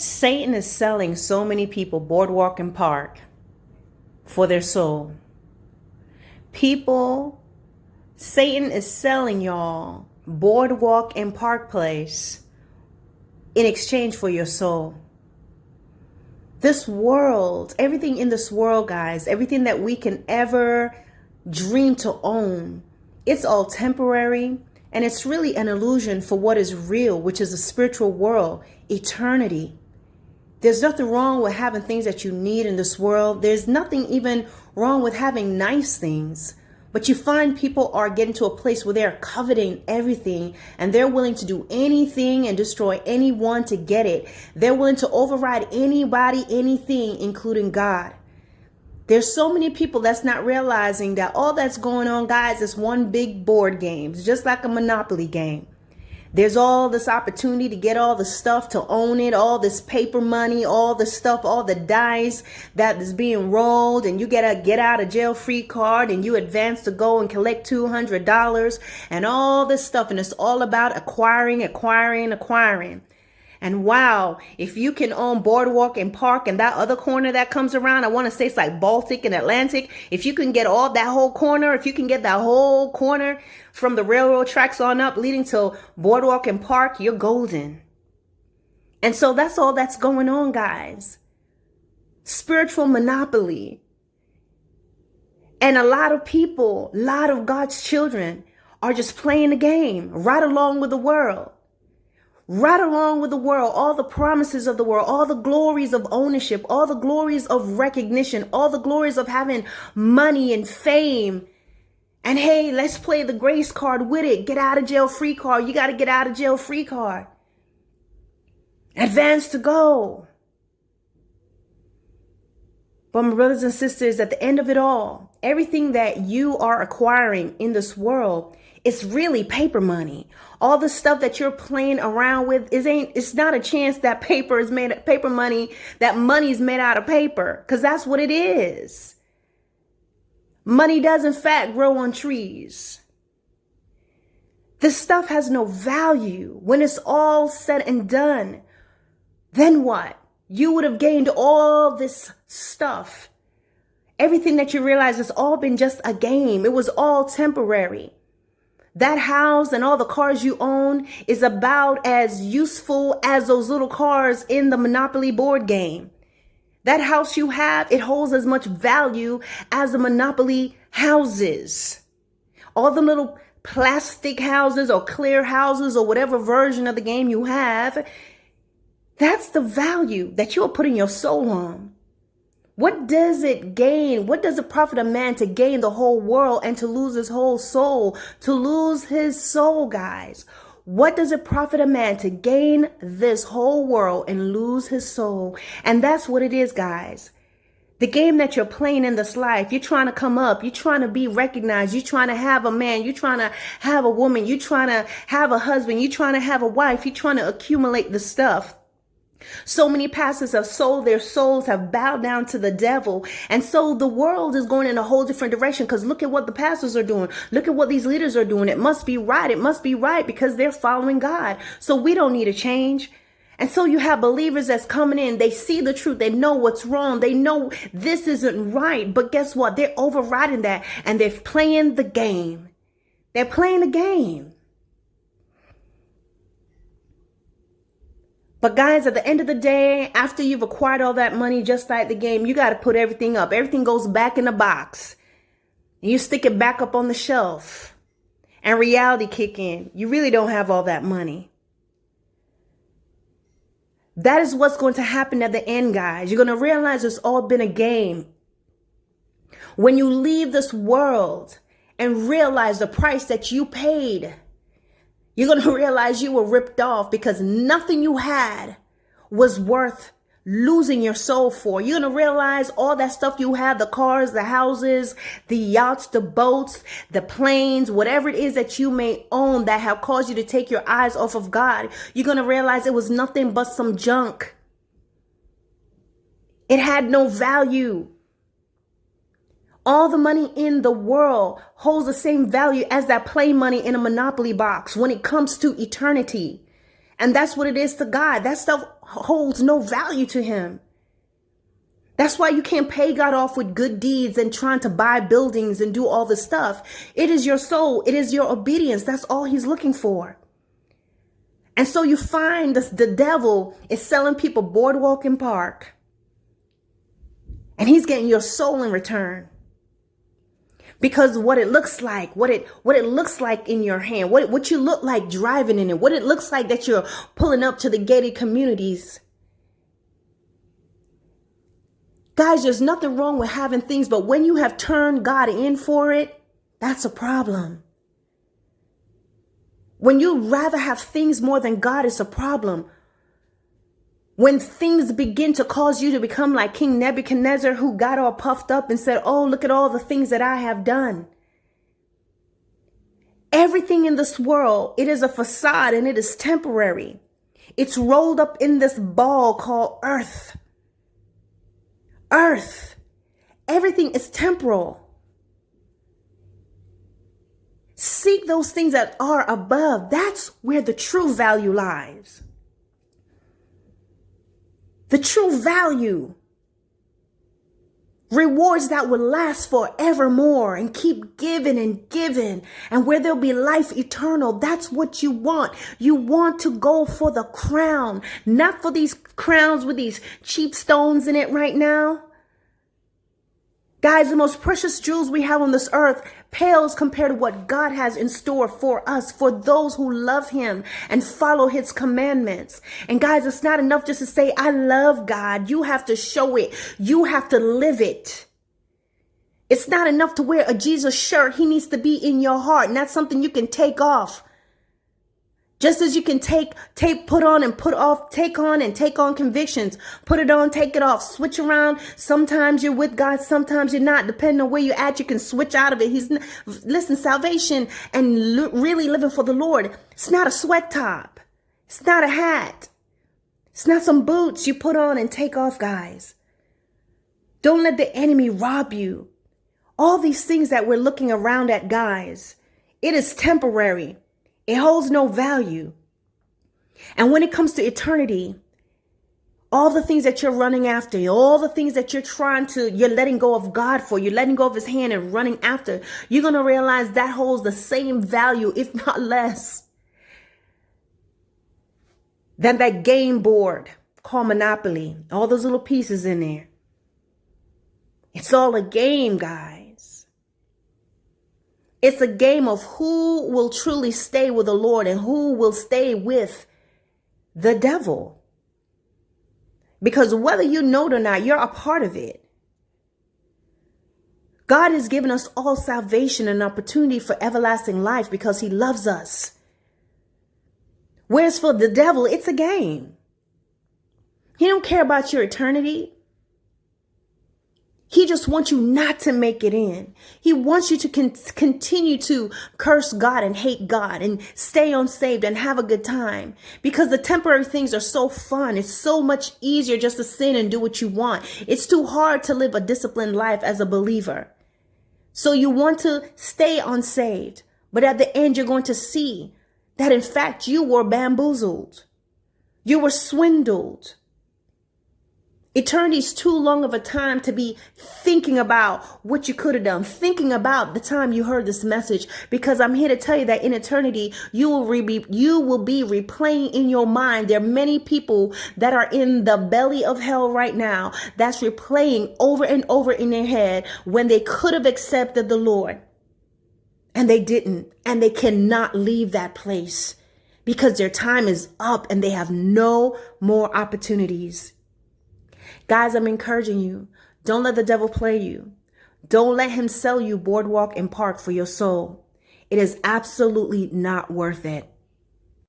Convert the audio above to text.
Satan is selling so many people Boardwalk and Park for their soul. Satan is selling y'all Boardwalk and Park Place in exchange for your soul. This world, everything in this world, guys, everything that we can ever dream to own, it's all temporary, and it's really an illusion for what is real, which is the spiritual world, eternity. There's nothing wrong with having things that you need in this world. There's nothing even wrong with having nice things. But you find people are getting to a place where they're coveting everything, and they're willing to do anything and destroy anyone to get it. They're willing to override anybody, anything, including God. There's so many people that's not realizing that all that's going on, guys, is one big board game. It's just like a Monopoly game. There's all this opportunity to get all the stuff, to own it, all this paper money, all the stuff, all the dice that is being rolled, and you get a get out of jail free card, and you advance to go and collect $200 and all this stuff. And it's all about acquiring. And wow, if you can own Boardwalk and Park and that other corner that comes around, I want to say it's like Baltic and Atlantic. If you can get all that whole corner, if you can get that whole corner from the railroad tracks on up leading to Boardwalk and Park, you're golden. And so that's all that's going on, guys. Spiritual monopoly. And a lot of people, a lot of God's children are just playing the game right along with the world. Right along with the world, all the promises of the world, all the glories of ownership, all the glories of recognition, all the glories of having money and fame. And hey, let's play the grace card with it. Get out of jail free card. You got to get out of jail free card. Advance to go. But my brothers and sisters, at the end of it all, everything that you are acquiring in this world, it's really paper money. All the stuff that you're playing around with it's not a chance that that money's made out of paper, because that's what it is. Money does in fact grow on trees. This stuff has no value. When it's all said and done, then what? You would have gained all this stuff. Everything that you realize has all been just a game. It was all temporary. That house and all the cars you own is about as useful as those little cars in the Monopoly board game. That house you have, it holds as much value as the Monopoly houses. All the little plastic houses or clear houses or whatever version of the game you have, that's the value that you're putting your soul on. What does it gain? What does it profit a man to gain the whole world and to lose his whole soul? To lose his soul, guys. What does it profit a man to gain this whole world and lose his soul? And that's what it is, guys. The game that you're playing in this life, you're trying to come up, you're trying to be recognized, you're trying to have a man, you're trying to have a woman, you're trying to have a husband, you're trying to have a wife, you're trying to accumulate the stuff. So many pastors have sold their souls, have bowed down to the devil. And so the world is going in a whole different direction, because look at what the pastors are doing. Look at what these leaders are doing. It must be right. It must be right because they're following God. So we don't need a change. And so you have believers that's coming in. They see the truth. They know what's wrong. They know this isn't right. But guess what? They're overriding that and they're playing the game. They're playing the game. But guys, at the end of the day, after you've acquired all that money, just like the game, you got to put everything up. Everything goes back in the box. You stick it back up on the shelf. And reality kick in. You really don't have all that money. That is what's going to happen at the end, guys. You're going to realize it's all been a game. When you leave this world and realize the price that you paid, you're going to realize you were ripped off because nothing you had was worth losing your soul for. You're going to realize all that stuff you have, the cars, the houses, the yachts, the boats, the planes, whatever it is that you may own that have caused you to take your eyes off of God. You're going to realize it was nothing but some junk. It had no value. All the money in the world holds the same value as that play money in a Monopoly box when it comes to eternity. And that's what it is to God. That stuff holds no value to him. That's why you can't pay God off with good deeds and trying to buy buildings and do all this stuff. It is your soul. It is your obedience. That's all he's looking for. And so you find the devil is selling people Boardwalk and Park. And he's getting your soul in return. Because what it looks like, what it looks like in your hand, what you look like driving in it, what it looks like that you're pulling up to the gated communities. Guys, there's nothing wrong with having things, but when you have turned God in for it, that's a problem. When you rather have things more than God, it's a problem. When things begin to cause you to become like King Nebuchadnezzar, who got all puffed up and said, oh, look at all the things that I have done. Everything in this world, it is a facade and it is temporary. It's rolled up in this ball called earth. Earth. Everything is temporal. Seek those things that are above. That's where the true value lies. The true value. Rewards that will last forevermore and keep giving and giving. And where there'll be life eternal. That's what you want. You want to go for the crown. Not for these crowns with these cheap stones in it right now. Guys, the most precious jewels we have on this earth pales compared to what God has in store for us, for those who love him and follow his commandments. And guys, it's not enough just to say, I love God. You have to show it. You have to live it. It's not enough to wear a Jesus shirt. He needs to be in your heart. And that's something you can take off. Just as you can put on and put off, take on and take on convictions, put it on, take it off, switch around. Sometimes you're with God, sometimes you're not. Depending on where you're at, you can switch out of it. Listen, salvation and really living for the Lord. It's not a sweat top. It's not a hat. It's not some boots you put on and take off, guys. Don't let the enemy rob you. All these things that we're looking around at, guys, it is temporary. It holds no value. And when it comes to eternity, all the things that you're running after, all the things that you're letting go of God for, you're letting go of his hand and running after, you're going to realize that holds the same value, if not less, than that game board called Monopoly. All those little pieces in there. It's all a game, guys. It's a game of who will truly stay with the Lord and who will stay with the devil. Because whether you know it or not, you're a part of it. God has given us all salvation and opportunity for everlasting life because he loves us. Whereas for the devil, it's a game. He don't care about your eternity. He just wants you not to make it in. He wants you to continue to curse God and hate God and stay unsaved and have a good time because the temporary things are so fun. It's so much easier just to sin and do what you want. It's too hard to live a disciplined life as a believer. So you want to stay unsaved, but at the end, you're going to see that in fact, you were bamboozled. You were swindled. Eternity is too long of a time to be thinking about what you could have done, thinking about the time you heard this message, because I'm here to tell you that in eternity, you will be replaying in your mind. There are many people that are in the belly of hell right now that's replaying over and over in their head when they could have accepted the Lord and they didn't, and they cannot leave that place because their time is up and they have no more opportunities. Guys, I'm encouraging you. Don't let the devil play you. Don't let him sell you Boardwalk and Park for your soul. It is absolutely not worth it.